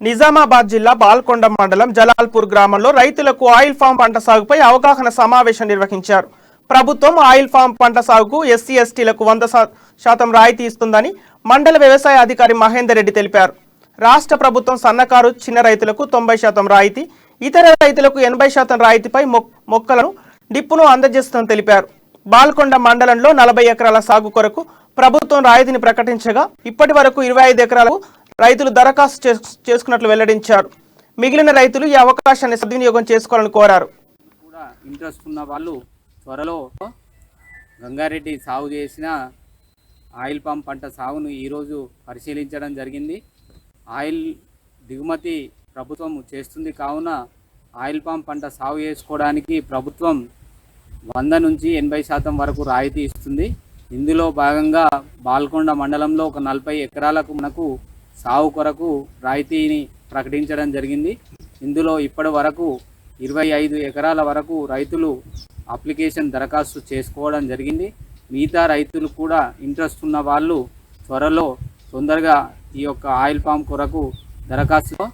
నిజామాబాద్ జిల్లా బాల్కొండ మండలం జలాల్పూర్ గ్రామంలో రైతులకు ఆయిల్ ఫామ్ పంట సాగుపై అవగాహన సమావేశం నిర్వహించారు. ప్రభుత్వం ఆయిల్ ఫామ్ పంట సాగుకు ఎస్సీ ఎస్టీలకు 100% రాయితీ ఇస్తుందని మండల వ్యవసాయ అధికారి మహేందర్ రెడ్డి తెలిపారు. రాష్ట్ర ప్రభుత్వం సన్నకారు చిన్న రైతులకు 90% రాయితీ, ఇతర రైతులకు 80% రాయితీపై మొక్కలను డిప్పును అందజేస్తుందని తెలిపారు. బాల్కొండ మండలంలో 40 ఎకరాల సాగు కొరకు ప్రభుత్వం రాయితీని ప్రకటించగా ఇప్పటి వరకు 25 ఎకరాలకు రైతులు దరఖాస్తు చేసుకున్నట్లు వెల్లడించారు. మిగిలిన రైతులు ఈ అవకాశాన్ని సద్వినియోగం చేసుకోవాలని కోరారు. ఇంట్రెస్ట్ ఉన్న వాళ్ళు త్వరలో గంగారెడ్డి సాగు చేసిన ఆయిల్ పామ్ పంట సాగును ఈరోజు పరిశీలించడం జరిగింది. ఆయిల్ దిగుమతి ప్రభుత్వం చేస్తుంది కావున ఆయిల్ పామ్ పంట సాగు చేసుకోవడానికి ప్రభుత్వం 100 నుంచి 80% వరకు రాయితీ ఇస్తుంది. ఇందులో భాగంగా బాల్కొండ మండలంలో ఒక 40 ఎకరాలకు మనకు సాగు కొరకు రాయితీని ప్రకటించడం జరిగింది. ఇందులో ఇప్పటి వరకు 25 ఎకరాల వరకు రైతులు అప్లికేషన్ దరఖాస్తు చేసుకోవడం జరిగింది. మిగతా రైతులు కూడా ఇంట్రెస్ట్ ఉన్న వాళ్ళు త్వరలో తొందరగా ఈ యొక్క ఆయిల్ పామ్ కొరకు దరఖాస్తు